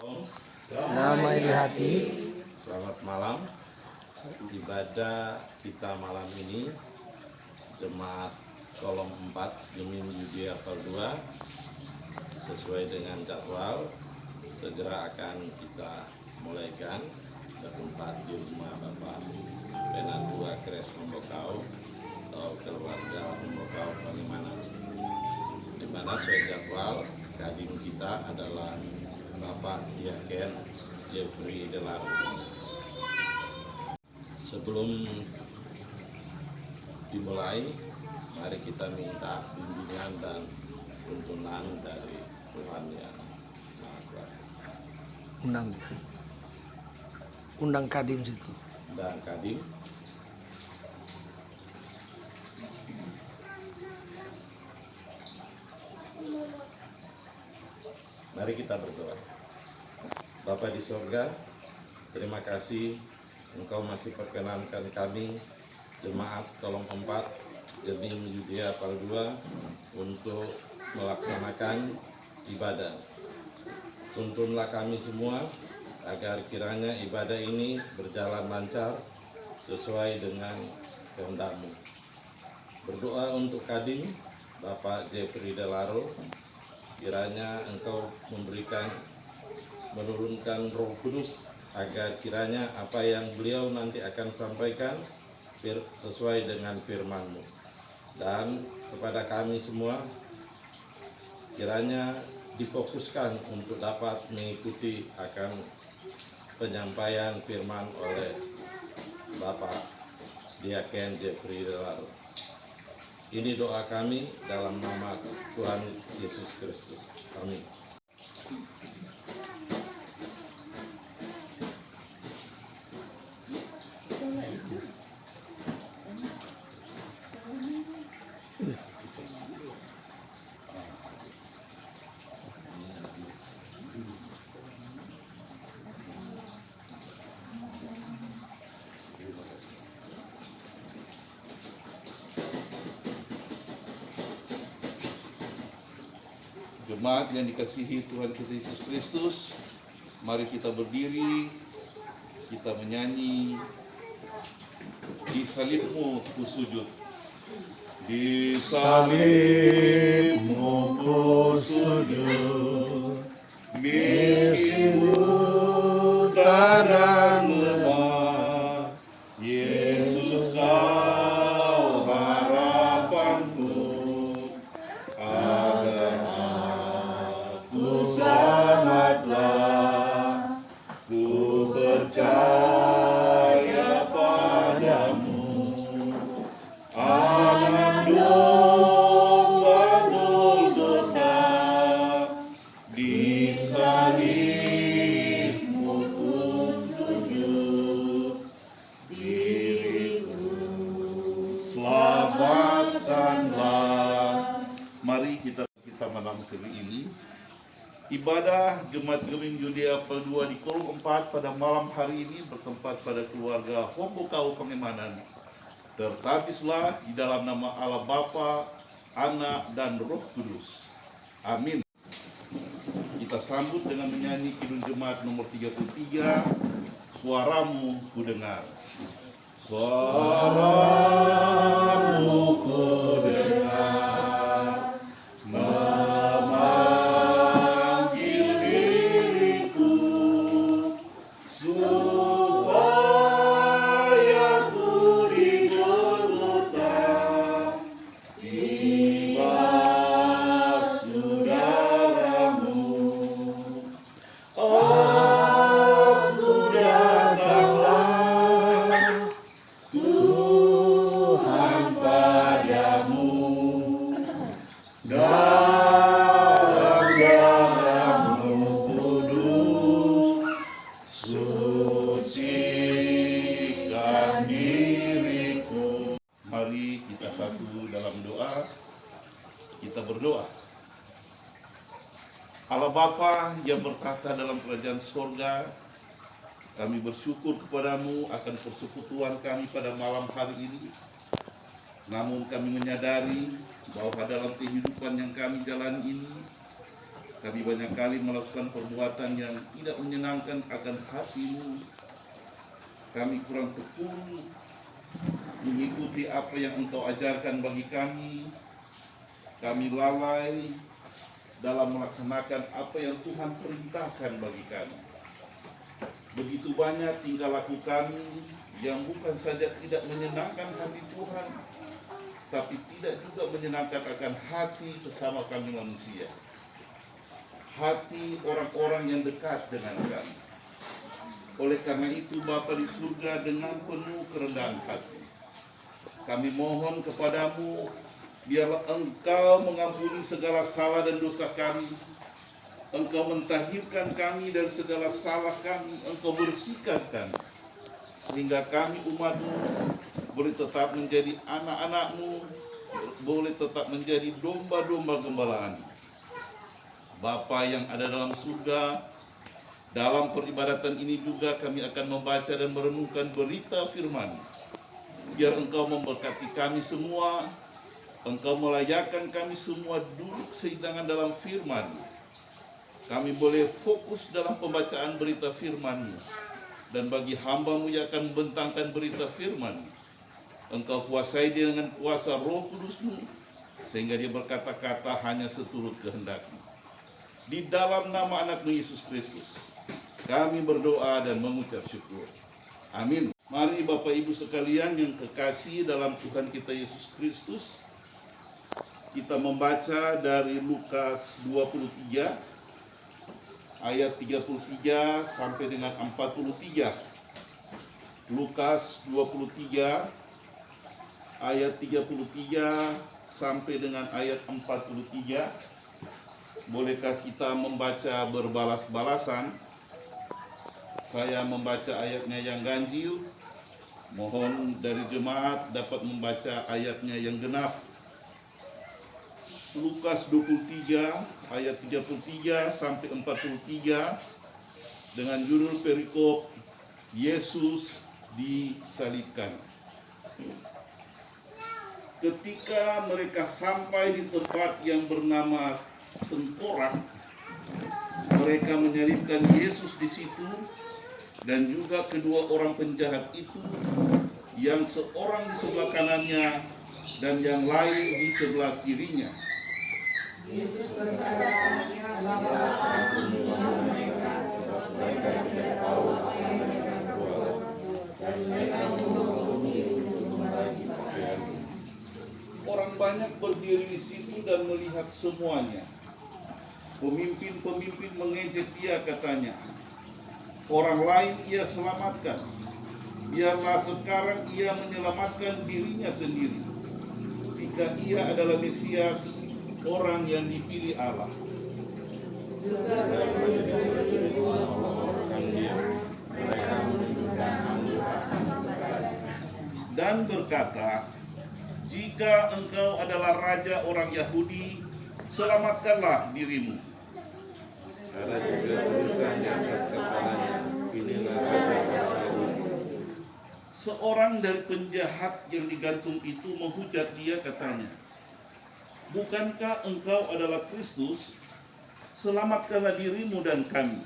Damai di hati. Selamat malam. Ibadah kita malam ini Jemaat Kolom 4 Gemim Yudea Apel 2 sesuai dengan jadwal segera akan kita mulaikan bertempat di rumah Bapak Penatua Kres Lombokau atau keluarga Lombokau Palimanan, di mana sesuai jadwal kadim kita adalah Bapak Diaken Jeffrey Delaro. Sebelum dimulai, mari kita minta bimbingan dan tuntunan dari Tuhan Yang Maha Kuasa. Undang kadim situ. Dan kadim. Mari kita berdoa. Bapa di sorga, terima kasih Engkau masih perkenankan kami Jemaat Kolom 4 Gemim Yudea Apel 2 untuk melaksanakan ibadah. Tuntunlah kami semua agar kiranya ibadah ini berjalan lancar sesuai dengan kehendak-Mu. Berdoa untuk kadim Bapak Jeffrey Delaro, kiranya Engkau menurunkan Roh Kudus agar kiranya apa yang beliau nanti akan sampaikan sesuai dengan firman-Mu. Dan kepada kami semua, kiranya difokuskan untuk dapat mengikuti akan penyampaian firman oleh Bapak Diaken Jeffrey Delaro. Ini doa kami dalam nama Tuhan Yesus Kristus. Amin. Jemaat yang dikasihi Tuhan kita Yesus Kristus, mari kita berdiri, kita menyanyi Di salibmu ku sujud. Di salibmu ku sujud, misi buta dan lemah, Yesus kau harapanku, agar aku selamatlah, ku percaya padamu, anak domba Golgota, di salibmu ku sujud, diriku selamatkanlah. Mari kita malam kali ini ibadah Jemaat Gemim Yudea Apel 2 di Kolom 4 pada malam hari ini bertempat pada keluarga Lombokau Pangemanan. Tertabislah di dalam nama Allah Bapa, Anak dan Roh Kudus. Amin. Kita sambut dengan menyanyi Kidung Jemaat nomor 33, Suaramu Ku Dengar. Suaramu ku dengar, memanggil diriku, supaya ku di Golgota, tiba saudaramu. Aku datanglah, Tuhan padamu, dalam darah-Mu kudus, sucikan diriku. Mari kita satu dalam doa, kita berdoa. Allah Bapa yang berkata dalam kerajaan sorga, kami bersyukur kepadamu akan persekutuan kami pada malam hari ini. Namun kami menyadari bahwa dalam kehidupan yang kami jalani ini, Kami banyak kali melakukan perbuatan yang tidak menyenangkan akan hati-Mu. Kami kurang tekun mengikuti apa yang Engkau ajarkan bagi kami. Kami lalai dalam melaksanakan apa yang Tuhan perintahkan bagi kami. Begitu banyak tingkah laku kami yang bukan saja tidak menyenangkan hati Tuhan, tapi tidak juga menyenangkan akan hati sesama kami manusia. Hati orang-orang yang dekat dengan kami. Oleh karena itu Bapa di surga, dengan penuh kerendahan hati, kami mohon kepadamu, biarlah Engkau mengampuni segala salah dan dosa kami. Engkau mentahirkan kami dari segala salah kami. Engkau bersihkan kami, sehingga kami umat-Mu boleh tetap menjadi anak-anak-Mu, boleh tetap menjadi domba-domba gembalaan. Bapa yang ada dalam surga, dalam peribadatan ini juga kami akan membaca dan merenungkan berita firman. Biar Engkau memberkati kami semua, Engkau melayakkan kami semua duduk sehidangan dalam firman. Kami boleh fokus dalam pembacaan berita firman-Mu. Dan bagi hamba-Mu yang akan membentangkan berita firman, Engkau kuasai dia dengan kuasa Roh Kudus-Mu, sehingga dia berkata-kata hanya seturut kehendak-Mu. Di dalam nama anak-Mu Yesus Kristus, kami berdoa dan mengucap syukur. Amin. Mari Bapak Ibu sekalian yang kekasih dalam Tuhan kita Yesus Kristus, kita membaca dari Lukas 23 ayat 33 sampai dengan 43. Lukas 23 ayat 33 sampai dengan ayat 43. Bolehkah kita membaca berbalas-balasan? Saya membaca ayatnya yang ganjil. Mohon dari jemaat dapat membaca ayatnya yang genap. Lukas 23 ayat 33 sampai 43 dengan judul perikop Yesus disalibkan. Ketika mereka sampai di tempat yang bernama Tengkorak, mereka menyalibkan Yesus di situ, dan juga kedua orang penjahat itu, yang seorang di sebelah kanannya dan yang lain di sebelah kirinya. Yesus berkata, "Bapa, ampunilah mereka, sebab mereka tidak tahu apa yang mereka perbuat." Dan mereka membunuh diri untuk membagi pakaian. Orang banyak berdiri di situ dan melihat semuanya. Pemimpin-pemimpin mengejek dia, katanya, "Orang lain ia selamatkan. Biarlah sekarang ia menyelamatkan dirinya sendiri, jika ia adalah Mesias, orang yang dipilih Allah." Dan berkata, "Jika engkau adalah raja orang Yahudi, selamatkanlah dirimu." Ada juga tulisannya atas kepalanya, "Inilah Raja orang Yahudi." Seorang dari penjahat yang digantung itu menghujat dia, katanya, "Bukankah engkau adalah Kristus? Selamatkanlah dirimu dan kami."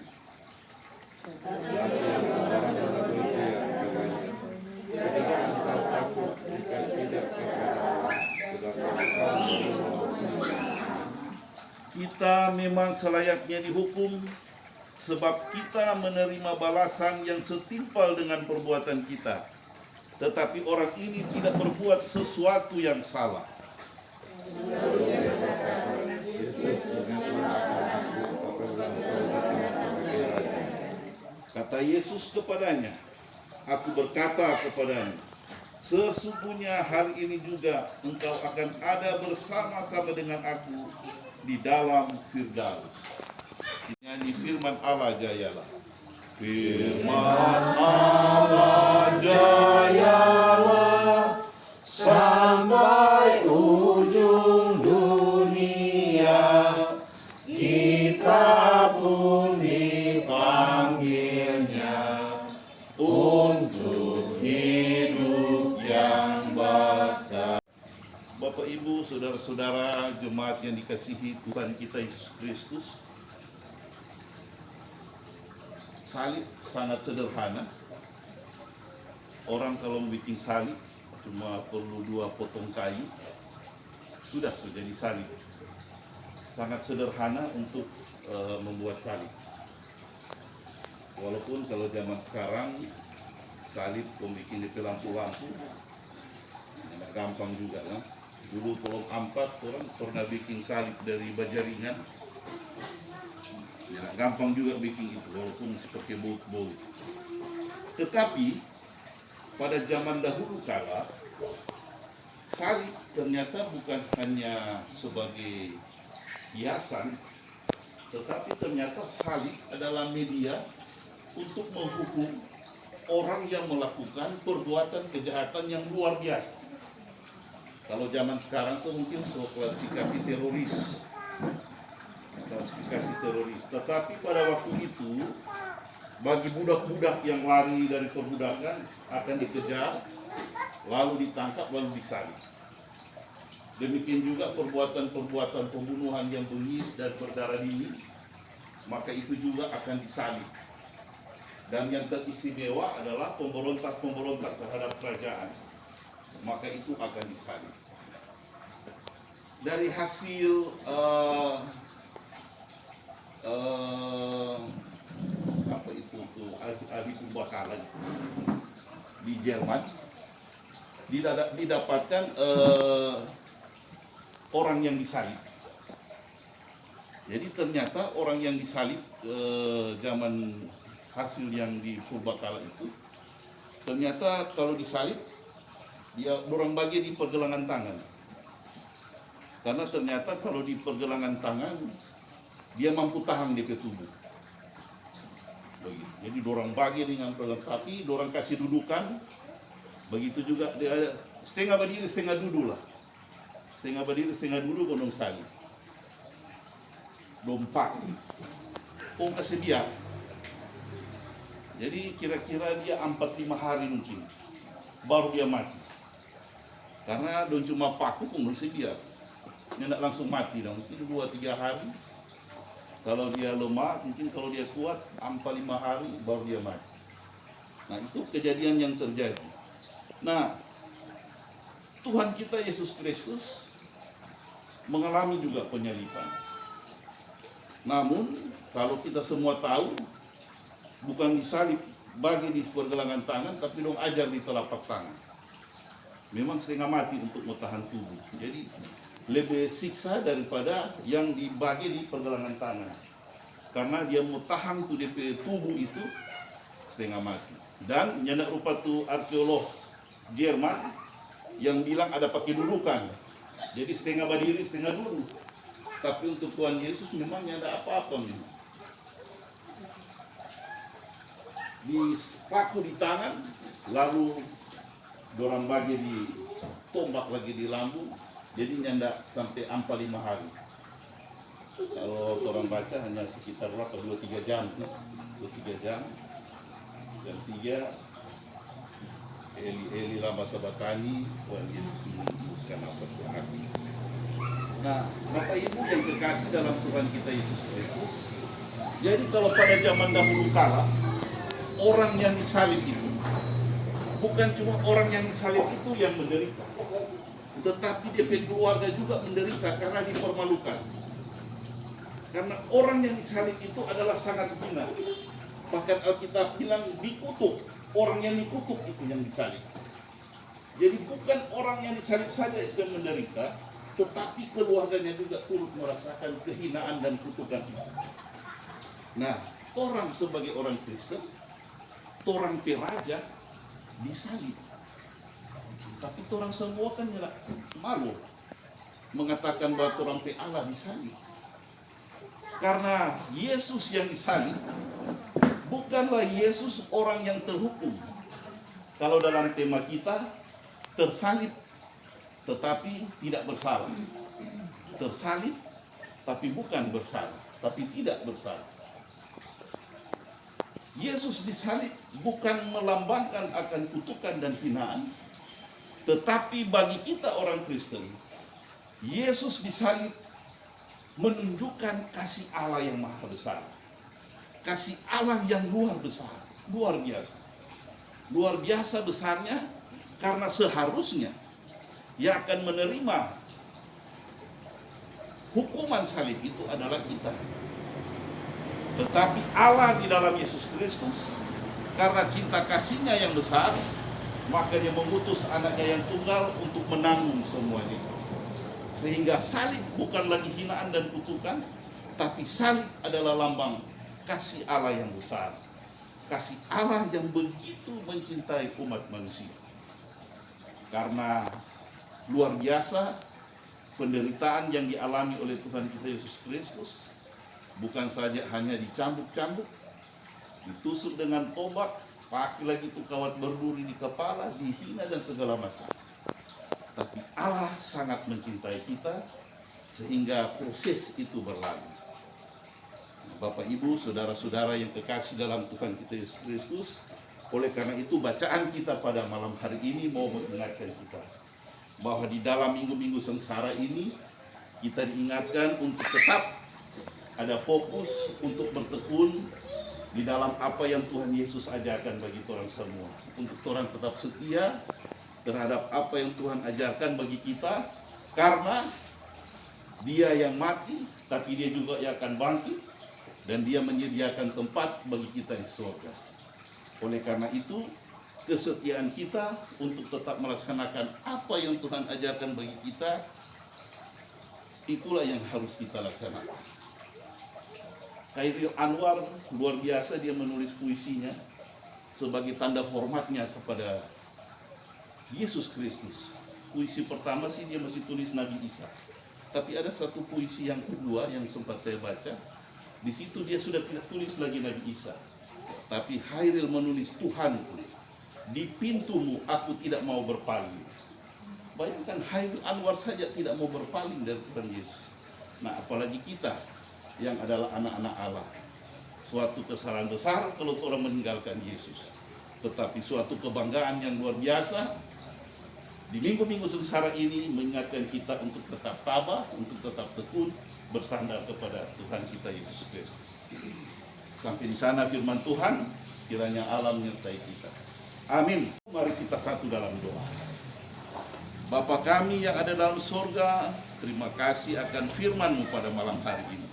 Lalu yang seorang berkata, katanya, "Jadilah engkau takut jika tidak kepada sedangkan engkau menolong." Kita memang selayaknya dihukum, sebab kita menerima balasan yang setimpal dengan perbuatan kita. Tetapi orang ini tidak berbuat sesuatu yang salah. Kata Yesus kepadanya, "Aku berkata kepadamu, sesungguhnya hari ini juga engkau akan ada bersama-sama dengan aku di dalam Firdaus." Nyanyi firman Allah jayalah. Firman Allah jayalah sampai ujung dunia. Kita pun dipanggilnya untuk hidup yang bakal. Bapak Ibu, saudara-saudara, jemaat yang dikasihi Tuhan kita Yesus Kristus, salib sangat sederhana. Orang kalau bikin salib cuma perlu 2 potong kayu, sudah jadi salib. Sangat sederhana untuk membuat salib. Walaupun kalau zaman sekarang salib bikin di lampu-lampu, gampang juga lah. Dulu kolom 4 orang pernah bikin salib dari baja ringan. Ya, gampang juga bikin itu walaupun seperti baut-baut. Tetapi pada zaman dahulu kala salib ternyata bukan hanya sebagai hiasan, tetapi ternyata salib adalah media untuk menghukum orang yang melakukan perbuatan kejahatan yang luar biasa. Kalau zaman sekarang mungkin klasifikasi teroris. Tetapi pada waktu itu, bagi budak-budak yang lari dari perbudakan akan dikejar, lalu ditangkap, lalu disalib. Demikian juga perbuatan-perbuatan pembunuhan yang bengis dan berdarah dingin, maka itu juga akan disalib. Dan yang teristimewa adalah pemberontak-pemberontak terhadap kerajaan, maka itu akan disalib. Dari hasil ahli pembakaran di Jerman didapatkan orang yang disalib. Jadi ternyata orang yang disalib zaman hasil yang di Purbakala itu, ternyata kalau disalib dia dorang bagi di pergelangan tangan. Karena ternyata kalau di pergelangan tangan dia mampu tahan DP tubuh. Begitu. Jadi dorang bagi dengan perlengkapi, dorang kasih dudukan. Begitu juga dia setengah berdiri, setengah duduk lah. Setengah berdiri, setengah duduk gondong salib. Dompak. Kasih biar. Jadi kira-kira dia 4-5 hari mungkin baru dia mati. Karena don cuma paku pun bersedia. Dia tidak langsung mati, mungkin 2-3 hari. Kalau dia lemah, mungkin kalau dia kuat 4-5 hari baru dia mati. Nah, itu kejadian yang terjadi. Nah, Tuhan kita Yesus Kristus mengalami juga penyaliban. Namun, kalau kita semua tahu, bukan disalib bagi di pergelangan tangan, tapi dong ajar di telapak tangan. Memang setengah mati untuk bertahan tubuh. Jadi lebih siksa daripada yang dibagi di pergelangan tangan. Karena dia mau tahan tuh DP tubuh itu setengah mati. Dan nyandak rupa tuh arkeolog Jerman yang bilang ada pakai dudukan. Jadi setengah berdiri, setengah duduk. Tapi untuk Tuhan Yesus memang nyandak apa-apa nih. Dipaku di tangan, lalu dorang bagi di tombak lagi di lambung, jadi nyanda sampai 4-5 hari. Kalau orang baca hanya sekitar berapa, 2-3 jam, 2-3 jam. Dan 3 Eli lama sabatani, Tuhan Yesus memutuskan nafas berhati. Nah, Bapak Ibu yang terkasih dalam Tuhan kita Yesus Kristus, jadi kalau pada zaman dahulu kala, orang yang disalib itu bukan cuma orang yang disalib itu yang menderita, tetapi dia keluarga juga menderita karena dipermalukan. Karena orang yang disalib itu adalah sangat hina. Bahkan Alkitab bilang dikutuk, orang yang dikutuk itu yang disalib. Jadi bukan orang yang disalib saja yang menderita, tetapi keluarganya juga turut merasakan kehinaan dan kutukan itu. Nah, orang sebagai orang Kristen, orang peraja disalib. Tapi orang semua kan malu mengatakan bahwa orang Allah disalib. Karena Yesus yang disalib bukanlah Yesus orang yang terhukum. Kalau dalam tema kita tersalib tetapi tidak bersalah. Tersalib tapi bukan bersalah, tapi tidak bersalah. Yesus disalib bukan melambangkan akan kutukan dan hinaan, tetapi bagi kita orang Kristen, Yesus disalib menunjukkan kasih Allah yang maha besar. kasih Allah yang luar besar, luar biasa. Luar biasa besarnya karena seharusnya yang akan menerima hukuman salib itu adalah kita. Tetapi Allah di dalam Yesus Kristus, karena cinta kasih-Nya yang besar, maka Dia mengutus anaknya yang tunggal untuk menanggung semuanya. Sehingga salib bukan lagi hinaan dan kutukan, tapi salib adalah lambang kasih Allah yang besar. Kasih Allah yang begitu mencintai umat manusia. Karena luar biasa penderitaan yang dialami oleh Tuhan kita Yesus Kristus, bukan saja hanya dicambuk-cambuk, ditusuk dengan tombak, pakai lagi itu kawat berduri di kepala, dihina dan segala macam. Tapi Allah sangat mencintai kita sehingga proses itu berlalu. Bapak, Ibu, saudara-saudara yang kekasih dalam Tuhan kita Yesus Kristus, oleh karena itu bacaan kita pada malam hari ini mau mengingatkan kita bahwa di dalam minggu-minggu sengsara ini kita diingatkan untuk tetap ada fokus untuk bertekun di dalam apa yang Tuhan Yesus ajarkan bagi orang semua. Untuk orang tetap setia terhadap apa yang Tuhan ajarkan bagi kita, karena Dia yang mati, tapi Dia juga yang akan bangkit, dan Dia menyediakan tempat bagi kita di surga. Oleh karena itu, kesetiaan kita untuk tetap melaksanakan apa yang Tuhan ajarkan bagi kita, itulah yang harus kita laksanakan. Khairil Anwar luar biasa, dia menulis puisinya sebagai tanda hormatnya kepada Yesus Kristus. Puisi pertama sih dia masih tulis Nabi Isa, tapi ada satu puisi yang kedua yang sempat saya baca. Di situ dia sudah tidak tulis lagi Nabi Isa, tapi Khairil menulis, Tuhanku, di pintumu aku tidak mau berpaling. Bayangkan, Khairil Anwar saja tidak mau berpaling dari Tuhan Yesus. Nah, apalagi kita yang adalah anak-anak Allah. Suatu kesalahan besar kalau orang meninggalkan Yesus, tetapi suatu kebanggaan yang luar biasa di minggu-minggu sengsara ini mengingatkan kita untuk tetap tabah, untuk tetap tekun bersandar kepada Tuhan kita Yesus Kristus. Sampai di sana firman Tuhan, kiranya Allah menyertai kita. Amin. Mari kita satu dalam doa. Bapa kami yang ada dalam surga, terima kasih akan firman-Mu pada malam hari ini.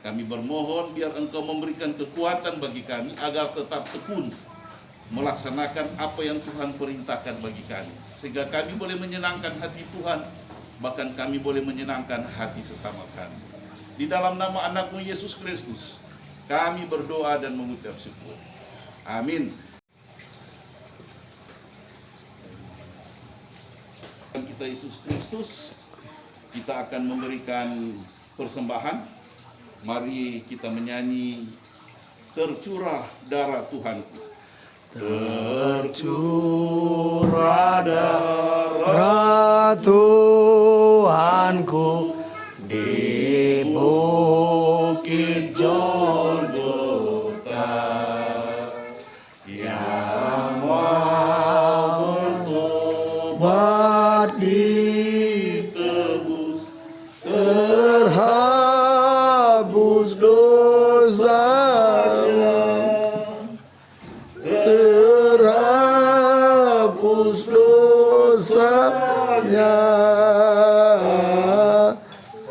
Kami bermohon biar Engkau memberikan kekuatan bagi kami agar tetap tekun melaksanakan apa yang Tuhan perintahkan bagi kami, sehingga kami boleh menyenangkan hati Tuhan, bahkan kami boleh menyenangkan hati sesama kami. Di dalam nama anak-Mu Yesus Kristus, kami berdoa dan mengucap syukur. Amin. Kita Yesus Kristus, kita akan memberikan persembahan. Mari kita menyanyi Tercurah Darah Tuhanku. Tercurah darah Tuhanku di bukit Golgota, yang mau bertobat ditebus, terhapus dosanya, terhapus dosanya,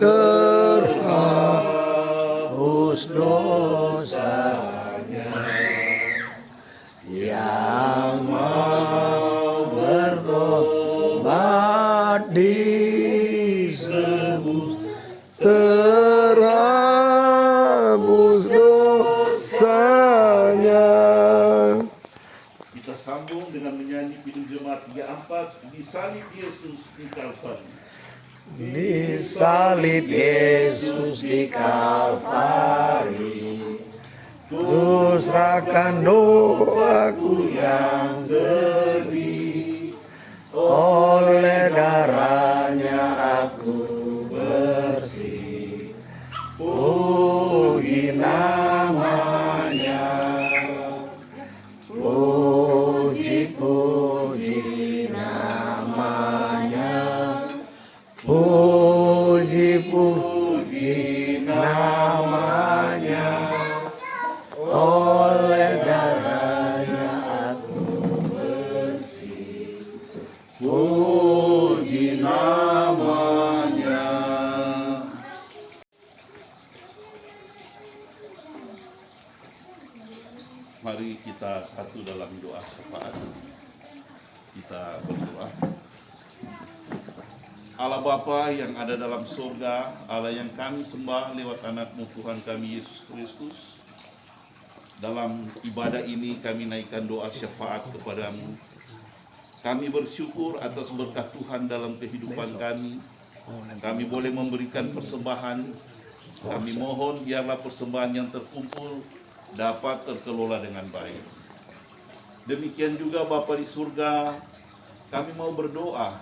terhapus dosanya, yang mau bertobat ditebus, terhapus dosanya. Kita sambung dengan menyanyi Kidung Jemaat 34, Disalib Yesus di Kalvari. Disalib Yesus di Kalvari, ku serahkan doaku yang beri, oleh darahnya aku bersih. Puji namanya, puji namanya, puji namanya, Mari kita satu dalam doa syafaat. Kita berdoa. Allah Bapa yang ada dalam surga, Allah yang kami sembah lewat anak-Mu Tuhan kami Yesus Kristus. Dalam ibadah ini kami naikkan doa syafaat kepadamu. Kami bersyukur atas berkat Tuhan dalam kehidupan kami. Kami boleh memberikan persembahan. Kami mohon biarlah persembahan yang terkumpul dapat terkelola dengan baik. Demikian juga Bapa di surga, kami mau berdoa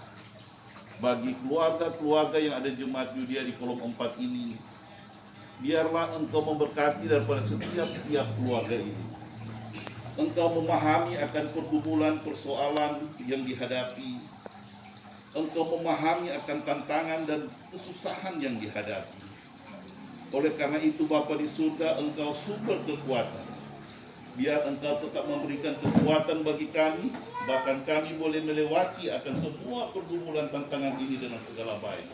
bagi keluarga-keluarga yang ada jemaat Yudia di kolom 4 ini. Biarlah Engkau memberkati daripada setiap keluarga ini. Engkau memahami akan pergumulan persoalan yang dihadapi. Engkau memahami akan tantangan dan kesusahan yang dihadapi. Oleh karena itu Bapa di surga, Engkau sumber kekuatan. Biar Engkau tetap memberikan kekuatan bagi kami, bahkan kami boleh melewati akan semua pergumulan tantangan ini dengan segala baik.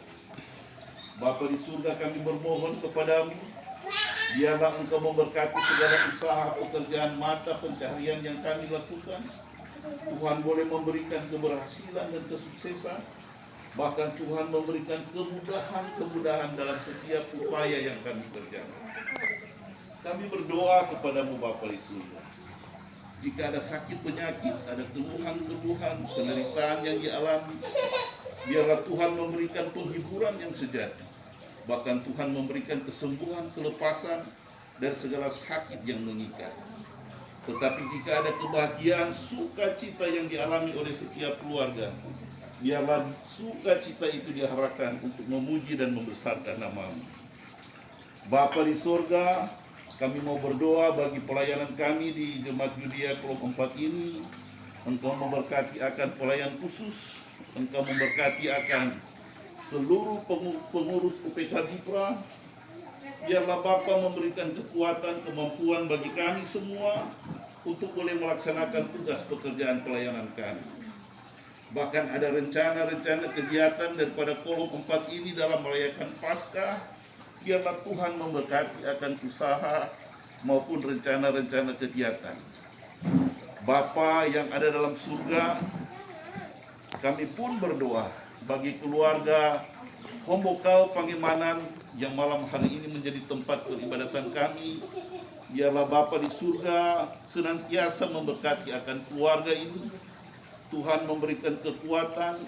Bapa di surga, kami bermohon kepadamu, biarlah Engkau memberkati segala usaha pekerjaan mata pencaharian yang kami lakukan. Tuhan boleh memberikan keberhasilan dan kesuksesan, bahkan Tuhan memberikan kemudahan dalam setiap upaya yang kami kerjakan. Kami berdoa kepadamu Bapa di surga. Jika ada sakit penyakit, ada keluhan-keluhan, penderitaan yang dialami, biarlah Tuhan memberikan penghiburan yang sejati. Bahkan Tuhan memberikan kesembuhan, kelepasan dari segala sakit yang mengikat. Tetapi jika ada kebahagiaan, sukacita yang dialami oleh setiap keluarga, biarlah sukacita itu diarahkan untuk memuji dan membesarkan nama-Mu. Bapa di surga, kami mau berdoa bagi pelayanan kami di Jemaat Yudia Kolom 4 ini. Engkau memberkati akan pelayan khusus. Engkau memberkati akan seluruh pengurus UPK Dipra. Biarlah Bapa memberikan kekuatan, kemampuan bagi kami semua untuk boleh melaksanakan tugas pekerjaan pelayanan kami. Bahkan ada rencana-rencana kegiatan daripada Kolom 4 ini dalam merayakan Paskah. Biarlah Tuhan memberkati akan usaha maupun rencana-rencana kegiatan. Bapa yang ada dalam surga, kami pun berdoa bagi keluarga Hombokal Pangimanan yang malam hari ini menjadi tempat peribadatan kami. Biarlah Bapa di surga senantiasa memberkati akan keluarga ini. Tuhan memberikan kekuatan,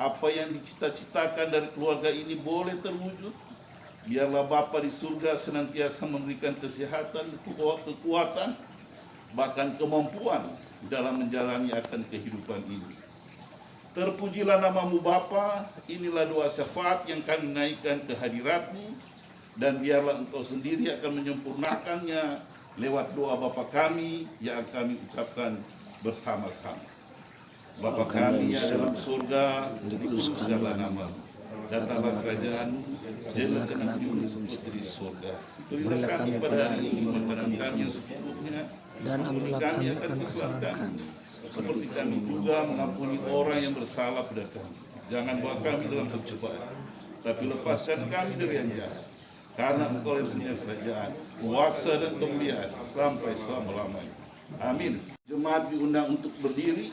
apa yang dicita-citakan dari keluarga ini boleh terwujud. Biarlah Bapa di surga senantiasa memberikan kesehatan, kekuatan, bahkan kemampuan dalam menjalani akan kehidupan ini. Terpujilah nama-Mu Bapa, inilah doa syafaat yang kami naikkan ke hadirat-Mu, dan biarlah Engkau sendiri akan menyempurnakannya lewat doa Bapa kami yang kami ucapkan bersama-sama. Bapa kami yang dalam surga, dikuduskanlah nama-Mu. Datanglah kerajaan-Mu, jadilah kehendak-Mu seperti di surga. Berilah kami pada hari ini makanan kami yang secukupnya, dan ampunilah kami akan kesalahan kami, seperti kami juga mengampuni orang yang bersalah pada kami. Jangan bawa kami dalam pencobaan, tapi lepaskan kami dari yang jahat. Karena Engkau yang punya kerajaan, kuasa dan kemuliaan sampai selama-lamanya. Amin. Jemaat diundang untuk berdiri.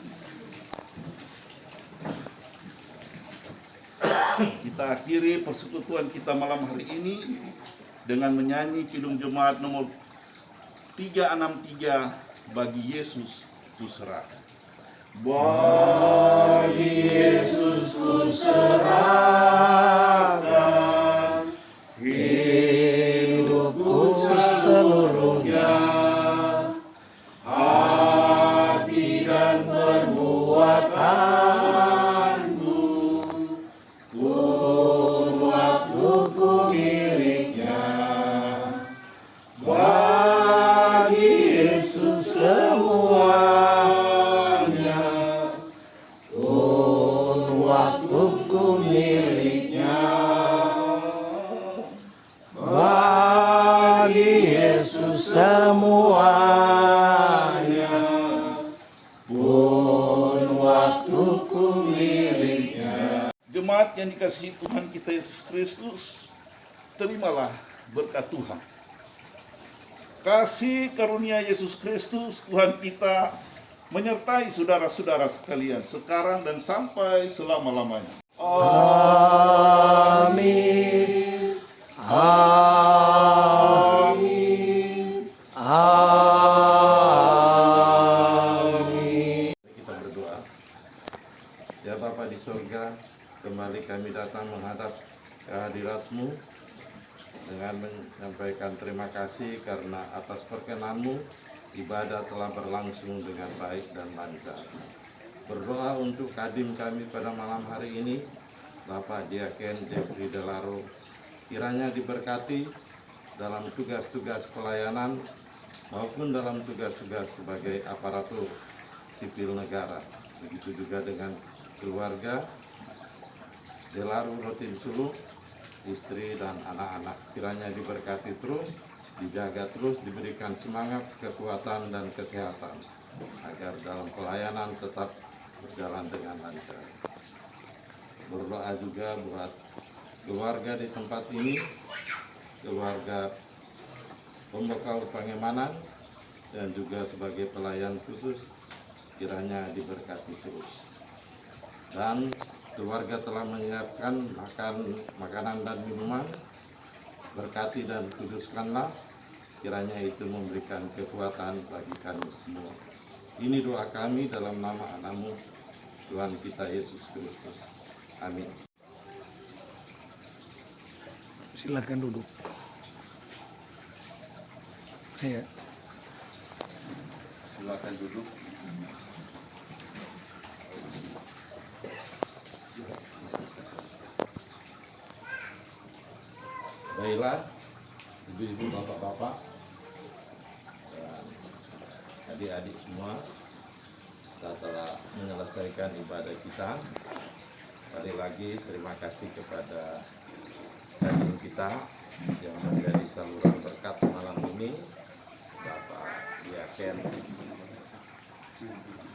Kita akhiri persekutuan kita malam hari ini dengan menyanyi Kidung Jemaat nomor 363, Bagi Yesus Ku Serahkan. Bagi Yesus ku serahkan hidupku seluruhnya, hati dan perbuatanku, pun waktuku miliknya. Bagi Yesus semuanya, pun waktuku miliknya. Bagi Yesus semuanya, pun waktuku miliknya. Jemaat yang dikasihi Tuhan kita Yesus Kristus, terimalah berkat Tuhan. Kasih karunia Yesus Kristus Tuhan kita menyertai saudara-saudara sekalian sekarang dan sampai selama-lamanya. Amin. Amin. Amin. Kita berdoa. Ya Bapa di surga, kembali kami datang menghadap kehadirat-Mu dengan menyampaikan terima kasih karena atas perkenan-Mu ibadah telah berlangsung dengan baik dan lancar. Berdoa untuk kadim kami pada malam hari ini, Bapak Diaken Jeffrey Delaro, kiranya diberkati dalam tugas-tugas pelayanan maupun dalam tugas-tugas sebagai aparatur sipil negara. Begitu juga dengan keluarga Delaro Rotin Sulu, istri dan anak-anak, kiranya diberkati terus, dijaga terus, diberikan semangat, kekuatan dan kesehatan agar dalam pelayanan tetap berjalan dengan lancar. Berdoa juga buat keluarga di tempat ini, keluarga Pembekal Pangemanan dan juga sebagai pelayan khusus, kiranya diberkati terus. Dan keluarga telah menyiapkan makanan dan minuman, berkati dan kuduskanlah, kiranya itu memberikan kekuatan bagi kami semua. Ini doa kami dalam nama Anakmu, Tuhan kita Yesus Kristus. Amin. Silakan duduk. Ya. Silakan duduk. Baiklah, ibu-ibu, bapak-bapak, dan adik-adik semua, kita telah menyelesaikan ibadah kita. Sekali lagi terima kasih kepada kadim kita yang menjadi saluran berkat malam ini, Bapak Diaken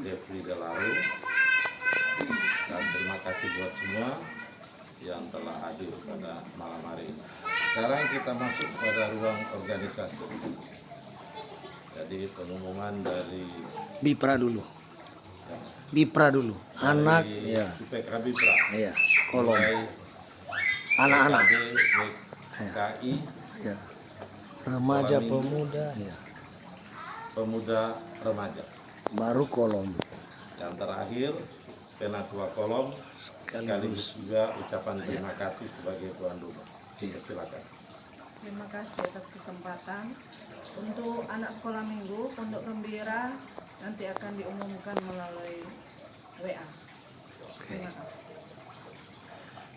Jeffrey Delaro, dan terima kasih buat semua yang telah hadir pada malam hari ini. Sekarang kita masuk pada ruang organisasi. Jadi pengumuman dari Bipra dulu. Bipra dulu. Anak dari ya. UPK Bipra. Iya, kolom. Mulai Anak-anak. KI, Ya. Remaja Kolom ini. pemuda ya. pemuda remaja. Baru kolom. Yang terakhir penatua kolom, sekaligus juga ucapan terima kasih sebagai tuan rumah. Silakan. Terima kasih atas kesempatan. Untuk anak sekolah minggu, Pondok Gembira nanti akan diumumkan melalui WA. Terima kasih.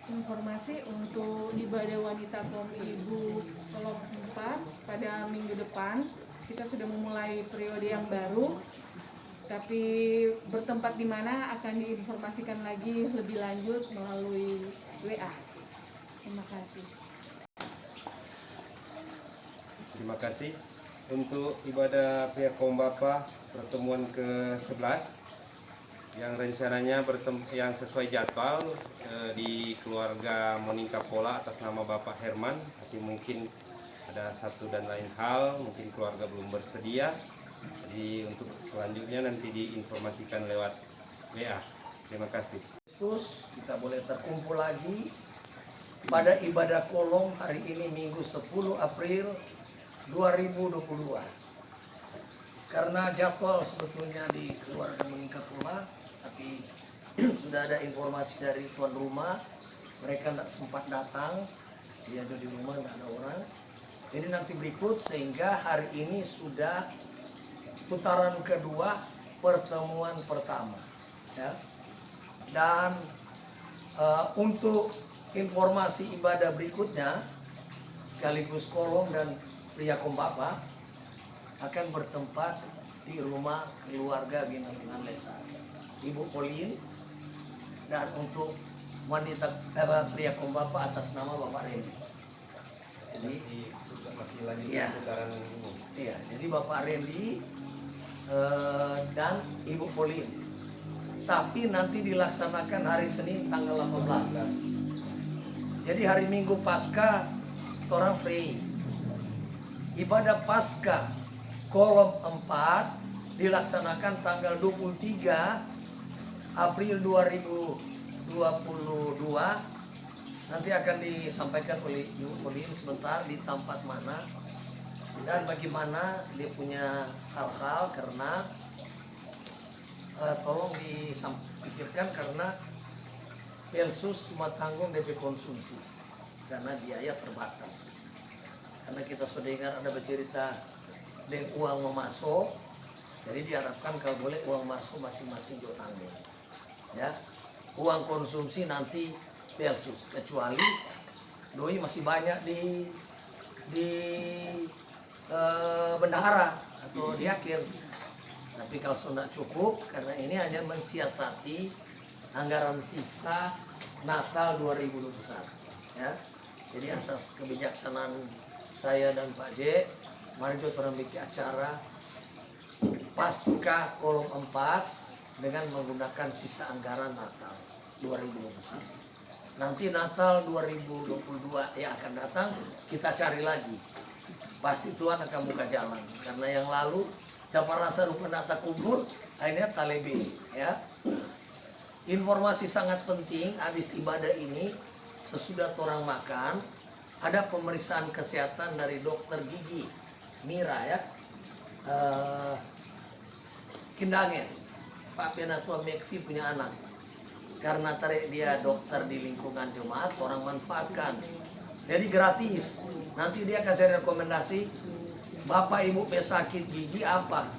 Informasi untuk ibadah wanita kaum ibu kolom 4 pada minggu depan, kita sudah memulai periode yang baru, tapi bertempat di mana akan diinformasikan lagi lebih lanjut melalui WA. Terima kasih. Terima kasih untuk ibadah pihak kaum bapa pertemuan ke-11 yang rencananya yang sesuai jadwal di keluarga Monika Pola atas nama Bapak Herman, tapi mungkin ada satu dan lain hal, mungkin keluarga belum bersedia. Jadi untuk selanjutnya nanti diinformasikan lewat WA. Terima kasih. Kristus, kita boleh terkumpul lagi pada ibadah kolom hari ini Minggu 10 April 2022. Karena jadwal sebetulnya di keluarga Monika Pola, tapi sudah ada informasi dari tuan rumah, mereka tidak sempat datang, dia ada di rumah, tidak ada orang. Jadi nanti berikut, sehingga hari ini sudah putaran kedua pertemuan pertama, ya. Dan untuk informasi ibadah berikutnya sekaligus kolom dan pria Kombapa akan bertempat di rumah keluarga Binangan Lesa Ibu Polin, dan untuk wanita pria Kombapa atas nama Bapak Randy. Jadi ya, iya, jadi Bapak Randy dan Ibu Polin. Tapi nanti dilaksanakan hari Senin tanggal 18. Jadi hari Minggu pasca orang free. ibadah Paskah kolom 4 dilaksanakan tanggal 23 April 2022. Nanti akan disampaikan oleh Ibu Polin sebentar di tempat mana dan bagaimana dia punya hal-hal, karena tolong dipikirkan karena Pelsus cuma tanggung DP konsumsi karena biaya terbatas. Karena kita sudah dengar ada bercerita dengan uang memasuk, jadi diharapkan kalau boleh uang masuk masing-masing juga tanggung. Ya, uang konsumsi nanti Pelsus, kecuali doi masih banyak di bendahara atau di akhir. Tapi kalau sudah cukup, karena ini hanya mensiasati anggaran sisa Natal 2021. Ya, jadi atas kebijaksanaan saya dan Pak J, mari kita orang bikin acara Paskah kolom 4 dengan menggunakan sisa anggaran Natal 2021. Nanti Natal 2022 yang akan datang kita cari lagi. Pasti Tuhan akan buka jalan. Karena yang lalu dapat rasa rukun data kumpul, akhirnya talebe. Ya. Informasi sangat penting habis ibadah ini, sesudah orang makan, ada pemeriksaan kesehatan dari dokter gigi Mira ya. Kindangen, Pak Penatua Mekti punya anak. Karena tarik dia dokter di lingkungan jemaat, orang manfaatkan. Jadi gratis. Nanti dia kasih rekomendasi, Bapak Ibu pesakit gigi apa?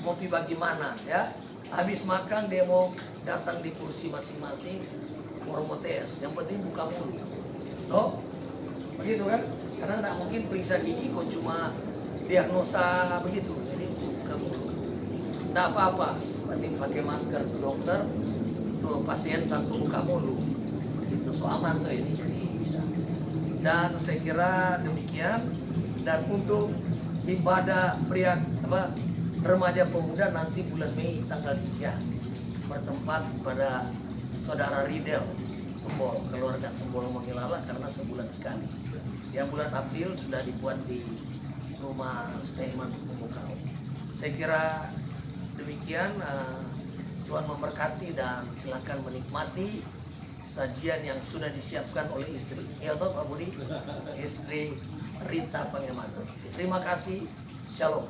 Mau pi bagaimana ya? Habis makan dia mau datang di kursi masing-masing, tes. Yang penting buka mulut. Oh, begitu kan? Karena tidak mungkin periksa gigi kok cuma diagnosa begitu. Jadi buka mulut. Tidak apa-apa, penting pakai masker ke dokter. Tuh pasien tanpa buka mulut, itu so aman tuh ini, jadi bisa. Dan saya kira demikian. Dan untuk ibadah pria remaja pemuda nanti bulan Mei tanggal 3 bertempat pada saudara Ridel Tembol, keluarga Tembol Mangilala, karena sebulan sekali. Yang bulan April sudah dibuat di rumah Steinman Pemukau. Saya kira demikian. Tuhan memberkati dan silakan menikmati sajian yang sudah disiapkan oleh istri. Ya toh Pak Budi, istri Rita Pangemano. Terima kasih. Shalom.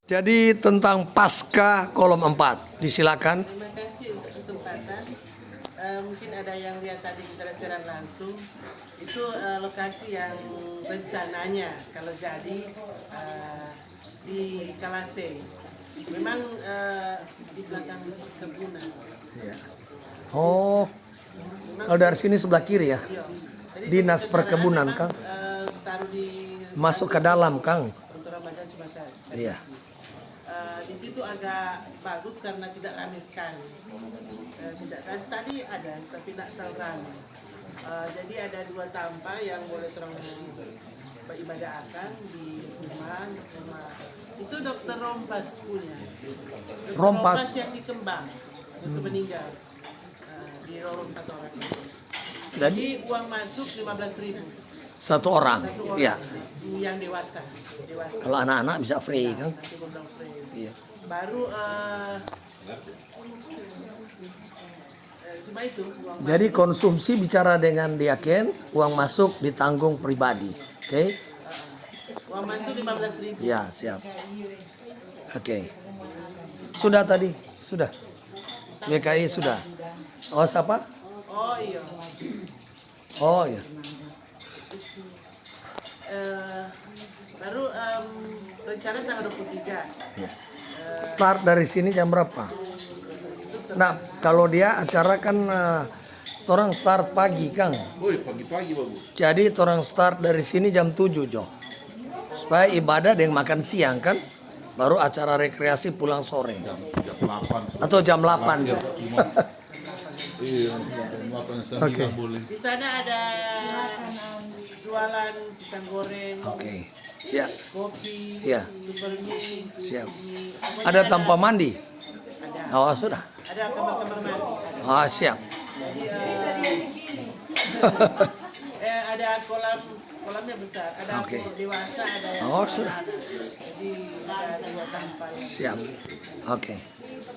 Jadi tentang Paskah kolom 4, disilakan. Terima kasih untuk kesempatan. Mungkin ada yang lihat tadi secara siaran langsung. Itu lokasi yang rencananya kalau jadi di Kalase. Memang di belakang kebunan. Ya. Oh, kalau dari sini sebelah kiri ya. Iya. Jadi Dinas Perkebunan, Kang. Taruh di Masuk ke dalam, Kang. untuk Ramadan cuma saya. Iya. Di situ agak bagus karena tidak ramai sekali. Tadi ada, tapi tidak terlalu ramai. Jadi ada 2 tampak yang boleh terang beribadah akan di rumah. Itu Dokter Rompas punya. Dokter Rompas yang di Kembang, dokter meninggal di lorong 4 orang. Jadi uang masuk 15.000 satu orang. satu orang. Iya. Yang dewasa. Kalau anak-anak bisa free, Kang. Nanti gua bilang free. Iya. Baru cuma itu uang Jadi konsumsi bicara dengan diaken, uang masuk ditanggung pribadi. Oke? uang masuk 15.000. Ya, siap. Oke. Sudah tadi? Sudah. GKI sudah. Oh, siapa? Oh iya. Oh, iya. Baru rencana tanggal 23. Start dari sini jam berapa? Nah, kalau dia acara kan orang start pagi, Kang. Woi, pagi-pagi bagus. Jadi orang start dari sini jam 7, Jo. Supaya ibadah dengan makan siang kan, baru acara rekreasi pulang sore. Jam 8. Atau jam 8, Jo. Iya, jam 8 Oke. boleh. Di sana ada jualan pisang goreng, Oke. Siap. kopi, Iya. super mie, Siap. pokoknya Ada tanpa mandi? ada. Oh, sudah. Ada kamar-kamar mandi. Oh, siap. Jadi, ada kolamnya besar, ada Oke. dewasa, ada yang Oh, sudah. anak-anak. Jadi ada 2 tempat. Siap. Oke.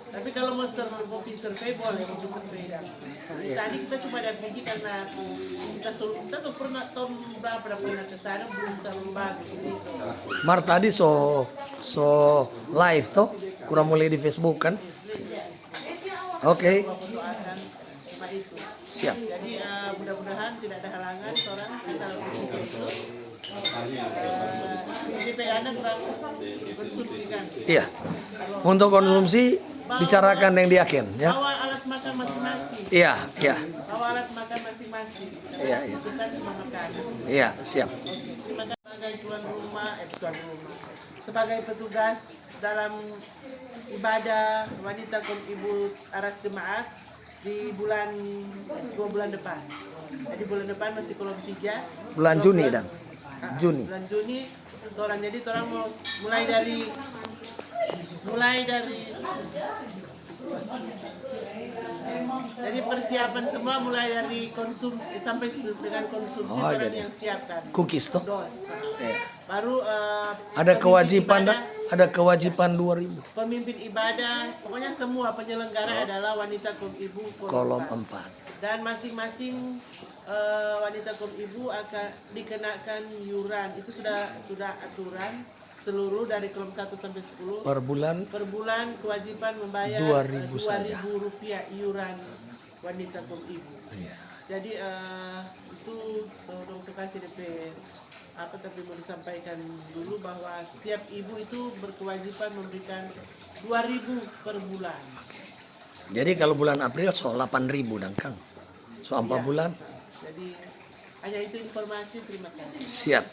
Tapi kalau mau kopi survei boleh, kopi survei dah. Tadi kita cuma dampingi karena kita tuh pernah tahun berapa pernah ke sana belum terlalu bagus. Jadi Mar tadi so live toh, kurang mulai di Facebook kan? Oke, doakan cuma itu. siap. Jadi mudah-mudahan tidak ada halangan seorang kita itu PDP anak kurang konsumsikan. Iya. Untuk konsumsi bicarakan yang diakin ya. Bawa alat makan masing-masing. Iya, iya. Bawa alat makan masing-masing. Iya, iya. Pesan cuma makan. Iya, siap. Terima kasih sebagai tuan rumah, sebagai petugas dalam ibadah wanita kaum ibu aras jemaat di bulan 2 bulan depan. Jadi bulan depan masih kolom 3. Bulan Juni dan Juni. Bulan Juni orang jadi orang mau mulai dari jadi persiapan semua mulai dari konsumsi sampai dengan konsumsi Oh, orang jadi. yang siapkan Cookies toh. dos. Iya. Baru Ada pemimpin kewajiban ibadah, ada kewajiban 2000. pemimpin ibadah, pokoknya semua penyelenggara adalah wanita kaum ibu Kolom 4. 4. Dan masing-masing wanita kaum ibu akan dikenakan yuran. Itu sudah aturan seluruh dari kolom 1 sampai 10. Per bulan Per bulan kewajiban membayar 2.000 saja. Rp2.000 iuran wanita kaum ibu. Iya. Jadi itu Dr. Kasih DP tapi mau disampaikan dulu bahwa setiap ibu itu berkewajiban memberikan 2.000 per bulan. Jadi kalau bulan April so 8.000 dan Kang. So 4 Iya. bulan Jadi hanya itu informasi, terima kasih. siap.